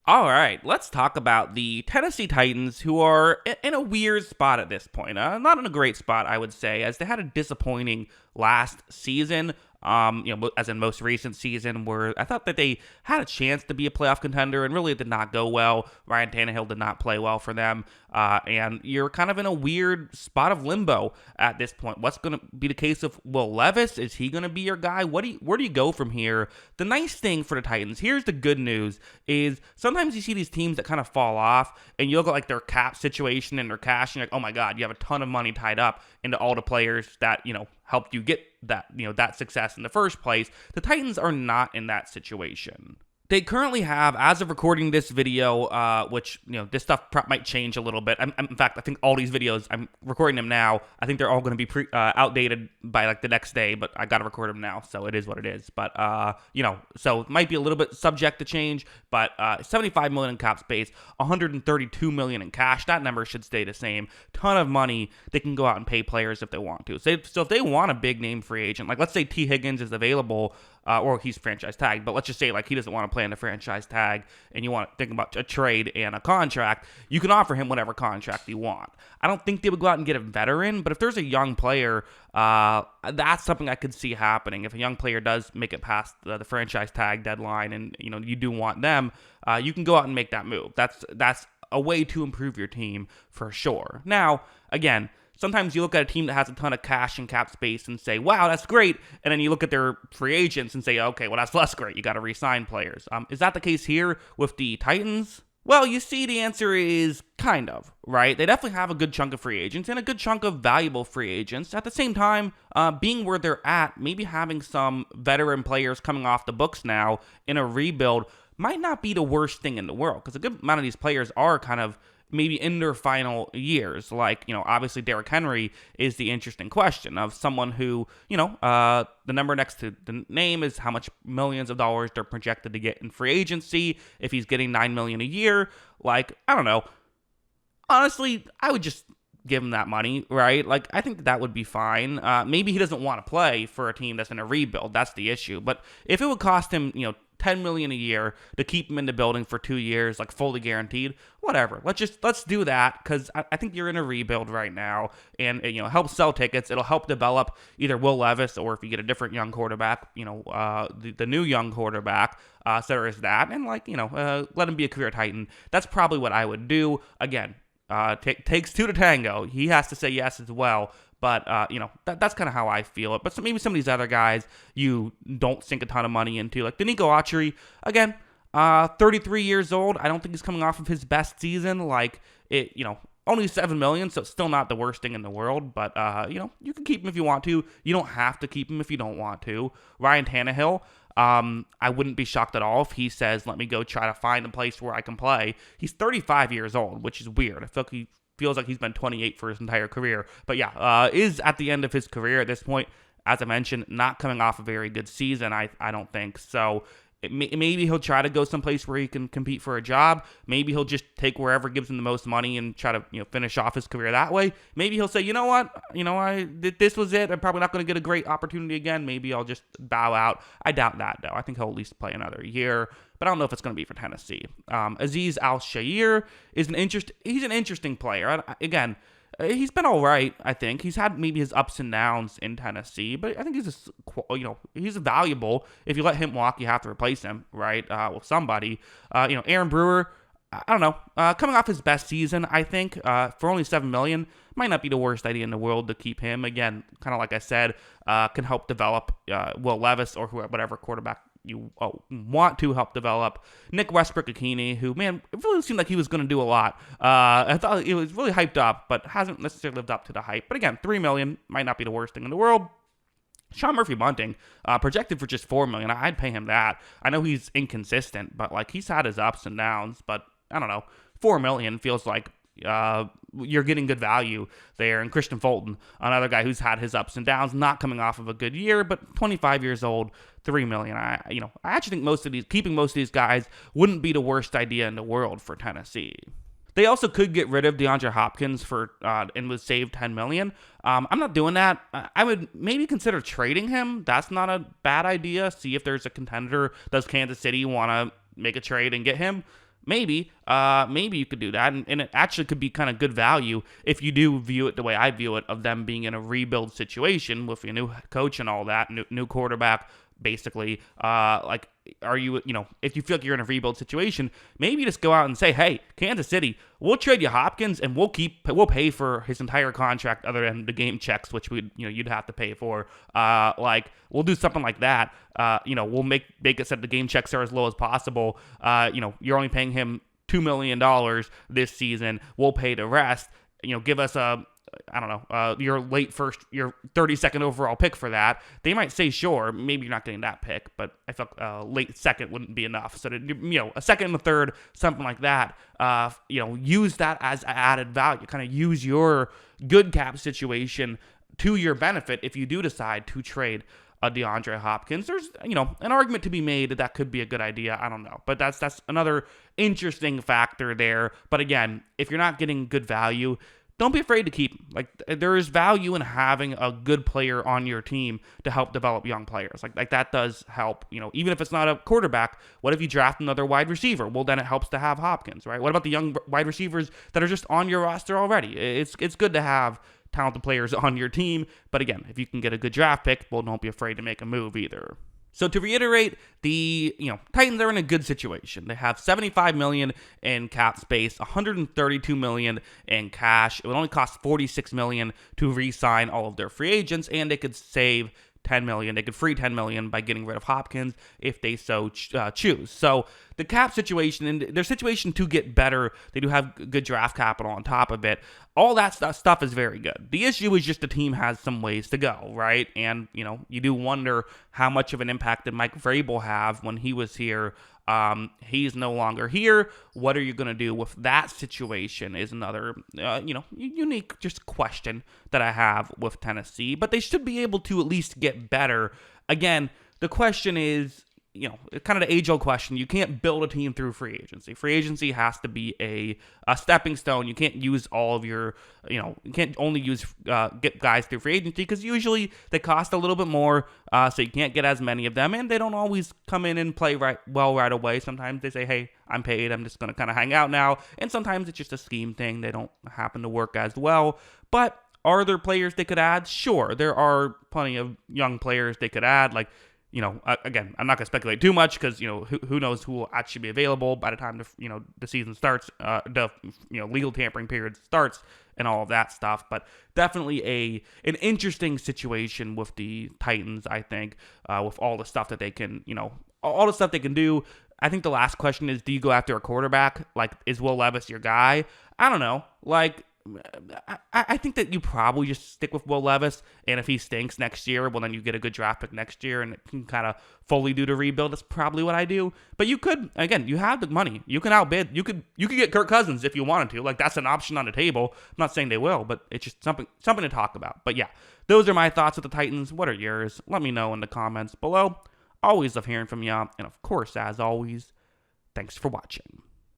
All right, let's talk about the Tennessee Titans, who are in a weird spot at this point. Not in a great spot, I would say, as they had a disappointing last season. As in most recent season, where I thought that they had a chance to be a playoff contender, and really it did not go well. Ryan Tannehill did not play well for them, and you're kind of in a weird spot of limbo at this point. What's going to be the case of Will Levis? Is he going to be your guy? Where do you go from here? The nice thing for the Titans, here's the good news, is sometimes you see these teams that kind of fall off, and you look at like their cap situation and their cash, and you're like, oh my god, you have a ton of money tied up into all the players that helped you get that success in the first place. The Titans are not in that situation. They currently have, as of recording this video, which, this stuff might change a little bit. In fact, I think all these videos, I'm recording them now. I think they're all going to be outdated by like the next day, but I got to record them now, so it is what it is. But, so it might be a little bit subject to change, but $75 million in cap space, $132 million in cash. That number should stay the same. Ton of money. They can go out and pay players if they want to. So if they want a big name free agent, like let's say T. Higgins is available, or he's franchise tagged, but let's just say like he doesn't want to play on the franchise tag and you want to think about a trade and a contract, you can offer him whatever contract you want. I don't think they would go out and get a veteran, but if there's a young player, that's something I could see happening. If a young player does make it past the franchise tag deadline and you do want them, you can go out and make that move. That's a way to improve your team for sure. Now, again, sometimes you look at a team that has a ton of cash and cap space and say, wow, that's great. And then you look at their free agents and say, okay, well, that's less great. You got to re-sign players. Is that the case here with the Titans? Well, you see, the answer is kind of, right? They definitely have a good chunk of free agents and a good chunk of valuable free agents. At the same time, being where they're at, maybe having some veteran players coming off the books now in a rebuild might not be the worst thing in the world, because a good amount of these players are kind of maybe in their final years. Like, obviously Derrick Henry is the interesting question of someone who, the number next to the name is how much millions of dollars they're projected to get in free agency. If he's getting $9 million a year, like, I don't know. Honestly, I would just give him that money, right? Like, I think that would be fine. Maybe he doesn't want to play for a team that's in a rebuild. That's the issue. But if it would cost him, $10 million a year to keep him in the building for 2 years, like fully guaranteed, whatever. Let's do that, because I think you're in a rebuild right now, and it helps sell tickets. It'll help develop either Will Levis, or if you get a different young quarterback, the new young quarterback. So there is that, and let him be a career Titan. That's probably what I would do. Again, takes two to tango. He has to say yes as well. But, that's kind of how I feel it. But maybe some of these other guys you don't sink a ton of money into. Like Danico Autry, again, 33 years old. I don't think he's coming off of his best season. Like, only $7 million, so it's still not the worst thing in the world. But, you can keep him if you want to. You don't have to keep him if you don't want to. Ryan Tannehill, I wouldn't be shocked at all if he says, let me go try to find a place where I can play. He's 35 years old, which is weird. I feel like he feels like he's been 28 for his entire career. But yeah, is at the end of his career at this point. As I mentioned, not coming off a very good season, I don't think. So maybe he'll try to go someplace where he can compete for a job. Maybe he'll just take wherever gives him the most money and try to finish off his career that way. Maybe he'll say, you know what, this was it. I'm probably not going to get a great opportunity again. Maybe I'll just bow out. I doubt that, though. I think he'll at least play another year. But I don't know if it's going to be for Tennessee. Azeez Al-Shaair is an interesting player. Again, he's been all right, I think. He's had maybe his ups and downs in Tennessee, but I think he's valuable. If you let him walk, you have to replace him, right, with somebody. Aaron Brewer, I don't know. Coming off his best season, I think, for only $7 million, might not be the worst idea in the world to keep him. Again, kind of like I said, can help develop Will Levis or whatever quarterback you want to help develop. Nick Westbrook-Ikhine, who, man, it really seemed like he was going to do a lot. I thought it was really hyped up, but hasn't necessarily lived up to the hype. But again, $3 million might not be the worst thing in the world. Sean Murphy-Bunting, projected for just $4 million. I'd pay him that. I know he's inconsistent, but he's had his ups and downs. But I don't know, $4 million feels like you're getting good value there. And Christian Fulton, another guy who's had his ups and downs, not coming off of a good year, but 25 years old, $3 million. I actually think keeping most of these guys wouldn't be the worst idea in the world for Tennessee. They also could get rid of DeAndre Hopkins and would save $10 million. I'm not doing that. I would maybe consider trading him. That's not a bad idea. See if there's a contender. Does Kansas City want to make a trade and get him? maybe you could do that, and it actually could be kind of good value if you do view it the way I view it, of them being in a rebuild situation with your new coach and all that, new quarterback, basically. Like, are you, if you feel like you're in a rebuild situation, maybe just go out and say, hey, Kansas City, we'll trade you Hopkins and we'll pay for his entire contract other than the game checks, which you'd have to pay for. Like, we'll do something like that. We'll make it so that the game checks are as low as possible. You're only paying him $2 million this season. We'll pay the rest. Give us your your 32nd overall pick for that. They might say, sure, maybe you're not getting that pick, but I felt late second wouldn't be enough. So, a second and a third, something like that, use that as added value. Kind of use your good cap situation to your benefit if you do decide to trade a DeAndre Hopkins. There's, an argument to be made that could be a good idea. I don't know. But that's another interesting factor there. But again, if you're not getting good value, don't be afraid to keep him. Like, there is value in having a good player on your team to help develop young players. Like that does help. Even if it's not a quarterback, what if you draft another wide receiver? Well, then it helps to have Hopkins, right? What about the young wide receivers that are just on your roster already? It's good to have talented players on your team. But again, if you can get a good draft pick, well, don't be afraid to make a move either. So to reiterate, the Titans are in a good situation. They have $75 million in cap space, $132 million in cash. It would only cost $46 million to re-sign all of their free agents, and they could save $10 million. They could free $10 million by getting rid of Hopkins if they so choose. So the cap situation and their situation to get better, they do have good draft capital on top of it. All that stuff is very good. The issue is just the team has some ways to go, right? And, you do wonder how much of an impact did Mike Vrabel have when he was here. He's no longer here. What are you going to do with that situation is another, unique just question that I have with Tennessee. But they should be able to at least get better. Again, the question is, kind of the age-old question. You can't build a team through free agency. Free agency has to be a stepping stone. You can't use all of your, you can't only get guys through free agency because usually they cost a little bit more, so you can't get as many of them, and they don't always come in and play right away. Sometimes they say, hey, I'm paid. I'm just going to kind of hang out now, and sometimes it's just a scheme thing. They don't happen to work as well, but are there players they could add? Sure, there are plenty of young players they could add, like, again, I'm not going to speculate too much because, who knows who will actually be available by the time the season starts, the legal tampering period starts and all of that stuff. But definitely an interesting situation with the Titans, I think, with all the stuff that they can, all the stuff they can do. I think the last question is, do you go after a quarterback? Like, is Will Levis your guy? I don't know. Like, I think that you probably just stick with Will Levis, and if he stinks next year, well, then you get a good draft pick next year, and it can kind of fully do the rebuild. That's probably what I do. But you could, again, you have the money. You can outbid. You could get Kirk Cousins if you wanted to. Like, that's an option on the table. I'm not saying they will, but it's just something to talk about. But yeah, those are my thoughts with the Titans. What are yours? Let me know in the comments below. Always love hearing from you, and of course, as always, thanks for watching.